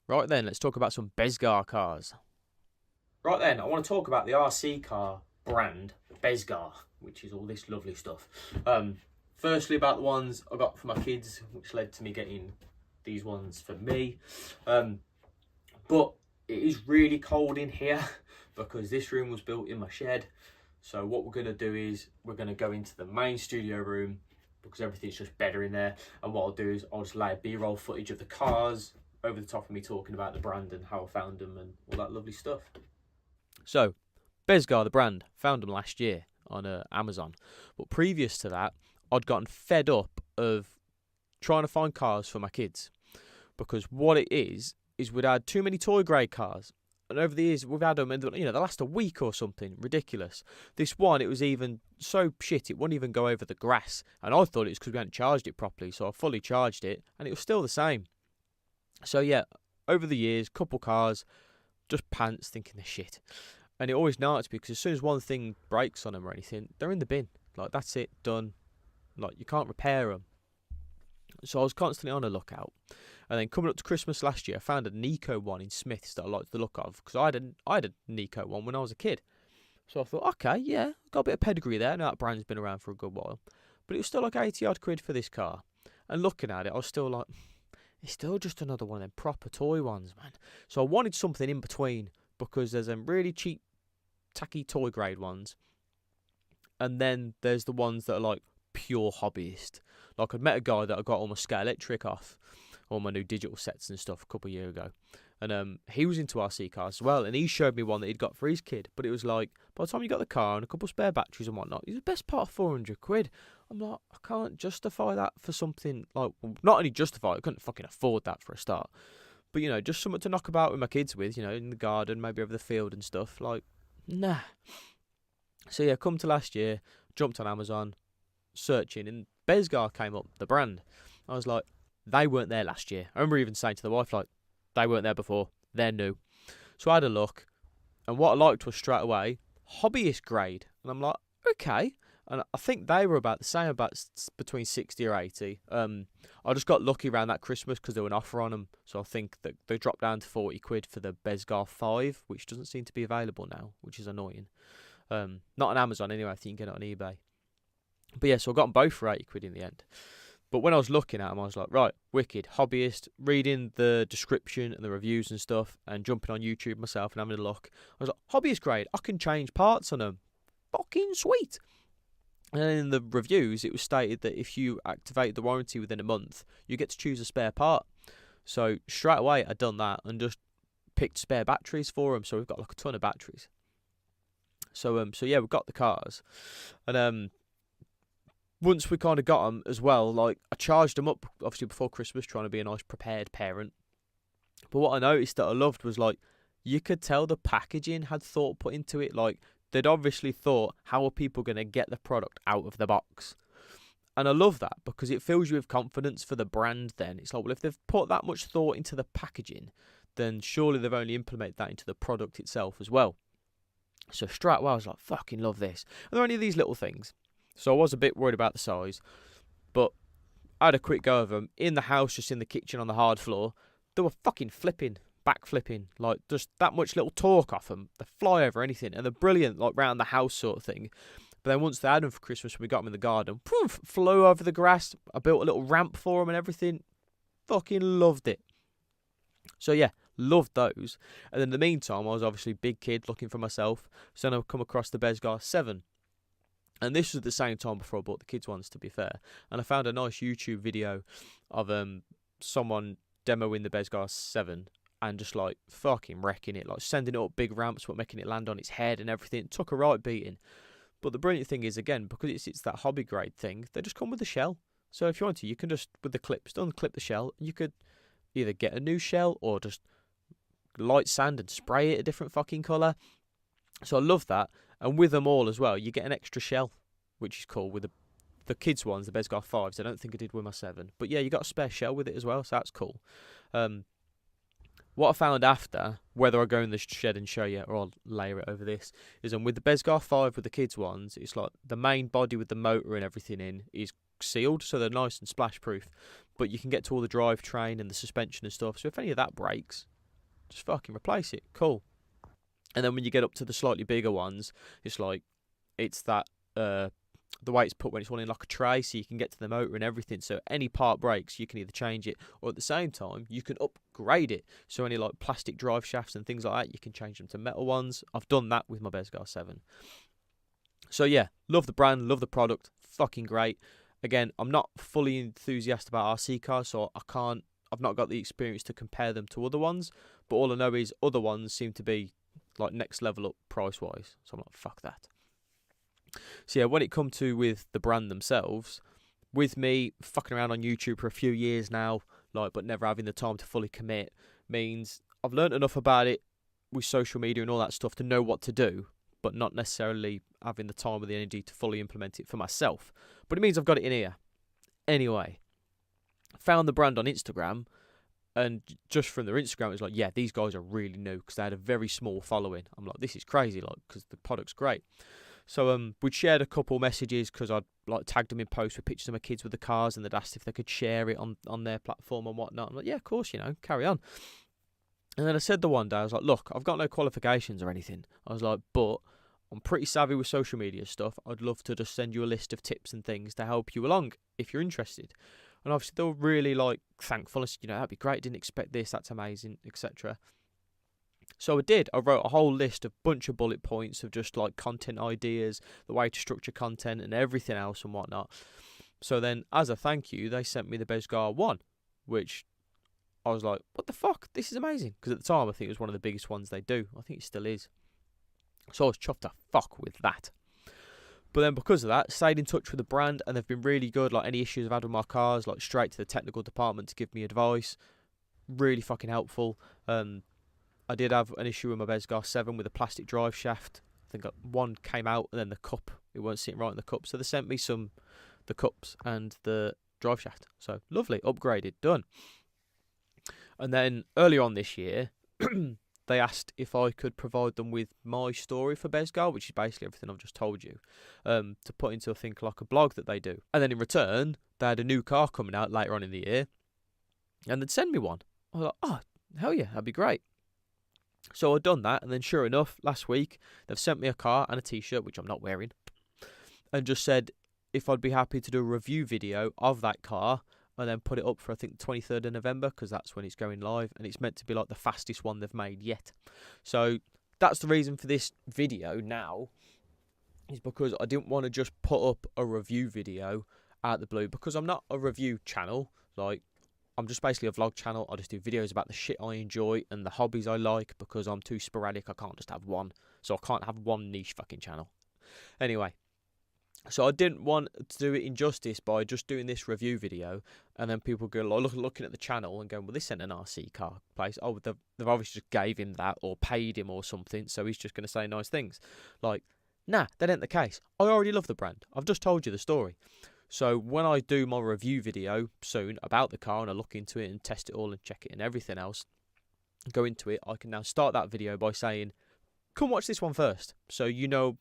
Right then, let's talk about some Bezgar cars. Right then, I want to talk about the RC car brand, Bezgar, which is all this lovely stuff. Firstly, about the ones I got for my kids, which led to me getting these ones for me. But it is really cold in here because this room was built in my shed. So what we're going to do is we're going to go into the main studio room because everything's just better in there. And what I'll do is I'll just lay B-roll footage of the cars over the top of me talking about the brand and how I found them and all that lovely stuff. So, Bezgar, the brand, found them last year on Amazon. But previous to that, I'd gotten fed up of trying to find cars for my kids. Because what it is we'd had too many toy grade cars. And over the years, we've had them, and they last a week or something. Ridiculous. This one, it was even so shit, it wouldn't even go over the grass. And I thought it was because we hadn't charged it properly, so I fully charged it, and it was still the same. So yeah, over the years, couple cars, just pants thinking they're shit. And it always narks me because as soon as one thing breaks on them or anything, they're in the bin. Like, that's it, done. Like, you can't repair them. So I was constantly on a lookout. And then coming up to Christmas last year, I found a Nico one in Smiths that I liked the look of because I had a Nico one when I was a kid. So I thought, okay, yeah, got a bit of pedigree there. Now that brand's been around for a good while. But it was still like 80 odd quid for this car. And looking at it, I was still like, it's still just another one of them proper toy ones, man. So I wanted something in between because there's them really cheap, tacky toy grade ones. And then there's the ones that are like pure hobbyist. Like, I'd met a guy that I got all my Scale Electric off, all my new digital sets and stuff a couple of years ago. And he was into RC cars as well, and he showed me one that he'd got for his kid. But it was like, by the time you got the car and a couple of spare batteries and whatnot, it's the best part of 400 quid. I'm like, I can't justify that for something like, well, not only justify it, I couldn't fucking afford that for a start. But, just something to knock about with my kids with, in the garden, maybe over the field and stuff. Like, nah. So yeah, come to last year, jumped on Amazon, searching, and Bezgar came up, the brand. I was like, they weren't there last year. I remember even saying to the wife, like, they weren't there before, they're new. So I had a look, and what I liked was straight away, hobbyist grade. And I'm like, okay. And I think they were about the same, about between 60 or 80. I just got lucky around that Christmas because there was an offer on them. So I think that they dropped down to 40 quid for the Bezgar 5, which doesn't seem to be available now, which is annoying. Not on Amazon anyway, I think you can get it on eBay. But yeah, so I got them both for 80 quid in the end. But when I was looking at them, I was like, right, wicked, hobbyist, reading the description and the reviews and stuff, and jumping on YouTube myself and having a look. I was like, hobbyist grade, I can change parts on them. Fucking sweet. And then in the reviews, it was stated that if you activate the warranty within a month, you get to choose a spare part. So straight away, I'd done that and just picked spare batteries for them. So we've got like a ton of batteries. So yeah, we got the cars. And once we kind of got them as well, like, I charged them up, obviously, before Christmas, trying to be a nice prepared parent. But what I noticed that I loved was, like, you could tell the packaging had thought put into it. Like, they'd obviously thought, how are people going to get the product out of the box? And I love that because it fills you with confidence for the brand then. It's like, well, if they've put that much thought into the packaging, then surely they've only implemented that into the product itself as well. So straight away, I was like, fucking love this. And there are only these little things. So I was a bit worried about the size, but I had a quick go of them in the house, just in the kitchen on the hard floor. They were fucking flipping, back flipping, like just that much little torque off them. They fly over anything, and they're brilliant, like round the house sort of thing. But then once they had them for Christmas, when we got them in the garden, poof, flew over the grass. I built a little ramp for them and everything. Fucking loved it. So yeah, loved those. And in the meantime, I was obviously a big kid looking for myself. So then I've come across the Bezgar 7. And this was at the same time before I bought the kids' ones, to be fair. And I found a nice YouTube video of someone demoing the Bezgar 7 and just like fucking wrecking it, like sending it up big ramps but making it land on its head and everything. It took a right beating. But the brilliant thing is, again, because it's that hobby grade thing, they just come with the shell. So if you want to, you can just, with the clips, unclip the shell. You could either get a new shell or just light sand and spray it a different fucking colour. So I love that. And with them all as well, you get an extra shell, which is cool. With the kids' ones, the Bezgar 5s, I don't think I did with my 7. But yeah, you got a spare shell with it as well, so that's cool. What I found after, whether I go in the shed and show you or I'll layer it over this, is with the Bezgar 5 with the kids' ones, it's like the main body with the motor and everything in is sealed, so they're nice and splash proof. But you can get to all the drivetrain and the suspension and stuff, so if any of that breaks, just fucking replace it. Cool. And then when you get up to the slightly bigger ones, it's like, it's that, the way it's put when it's all in like a tray, so you can get to the motor and everything. So any part breaks, you can either change it, or at the same time, you can upgrade it. So any like plastic drive shafts and things like that, you can change them to metal ones. I've done that with my Bezgar 7. So yeah, love the brand, love the product, fucking great. Again, I'm not fully enthusiastic about RC cars, so I've not got the experience to compare them to other ones. But all I know is other ones seem to be like next level up price wise. So I'm like, fuck that. So yeah, when it come to with the brand themselves, with me fucking around on YouTube for a few years now, like, but never having the time to fully commit, means I've learned enough about it with social media and all that stuff to know what to do, but not necessarily having the time or the energy to fully implement it for myself. But it means I've got it in here. Anyway, found the brand on Instagram, and just from their Instagram, it was like, yeah, these guys are really new, because they had a very small following. I'm like, this is crazy, like, because the product's great. So we'd shared a couple messages, because I'd like tagged them in posts with pictures of my kids with the cars, and they'd asked if they could share it on their platform and whatnot. I'm like, yeah, of course, carry on. And then I said the one day, I was like, look, I've got no qualifications or anything. I was like, but I'm pretty savvy with social media stuff. I'd love to just send you a list of tips and things to help you along if you're interested. And obviously they were really like thankful. I said, that'd be great. Didn't expect this. That's amazing, etc. So I did. I wrote a whole list of bunch of bullet points of just like content ideas, the way to structure content and everything else and whatnot. So then as a thank you, they sent me the Bezgar 1, which I was like, what the fuck? This is amazing. Because at the time, I think it was one of the biggest ones they do. I think it still is. So I was chuffed to fuck with that. But then because of that, stayed in touch with the brand, and they've been really good. Like any issues I've had with my cars, like straight to the technical department to give me advice. Really fucking helpful. I did have an issue with my Bezgar 7 with a plastic drive shaft. I think one came out, and then the cup, it weren't sitting right in the cup. So they sent me the cups and the drive shaft. So lovely, upgraded, done. And then earlier on this year, they asked if I could provide them with my story for Bezgar, which is basically everything I've just told you, to put into a thing like a blog that they do. And then in return, they had a new car coming out later on in the year, and they'd send me one. I was like, oh, hell yeah, that'd be great. So I'd done that, and then sure enough, last week, they've sent me a car and a t-shirt, which I'm not wearing, and just said if I'd be happy to do a review video of that car, and then put it up for, I think, the 23rd of November, because that's when it's going live, and it's meant to be like the fastest one they've made yet. So that's the reason for this video now, is because I didn't want to just put up a review video out the blue, because I'm not a review channel. Like, I'm just basically a vlog channel. I just do videos about the shit I enjoy and the hobbies I like, because I'm too sporadic. I can't just have one. So I can't have one niche fucking channel. Anyway. So I didn't want to do it injustice by just doing this review video, and then people go looking at the channel and going, well, this ain't an RC car place. Oh, they've obviously just gave him that or paid him or something, so he's just going to say nice things. Like, nah, that ain't the case. I already love the brand. I've just told you the story. So when I do my review video soon about the car, and I look into it and test it all and check it and everything else, go into it, I can now start that video by saying, come watch this one first, so you know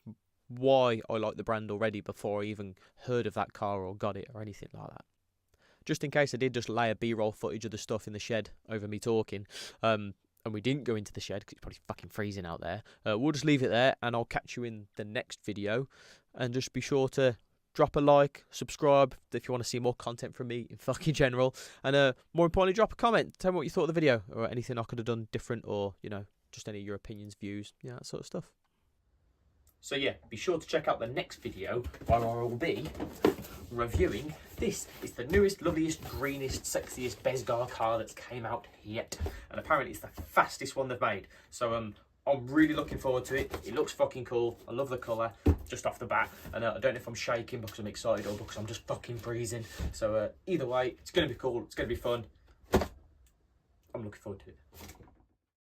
why I like the brand already before I even heard of that car or got it or anything like that. Just in case I did just lay a B-roll footage of the stuff in the shed over me talking, and we didn't go into the shed because it's probably fucking freezing out there, we'll just leave it there, and I'll catch you in the next video. And just be sure to drop a like, subscribe if you want to see more content from me in fucking general, and more importantly, drop a comment. Tell me what you thought of the video, or anything I could have done different, or just any of your opinions, views, that sort of stuff. So yeah, be sure to check out the next video where I will be reviewing. This is the newest, loveliest, greenest, sexiest Bezgar car that's came out yet. And apparently it's the fastest one they've made. So I'm really looking forward to it. It looks fucking cool. I love the colour just off the bat. And I don't know if I'm shaking because I'm excited or because I'm just fucking freezing. So either way, it's going to be cool. It's going to be fun. I'm looking forward to it.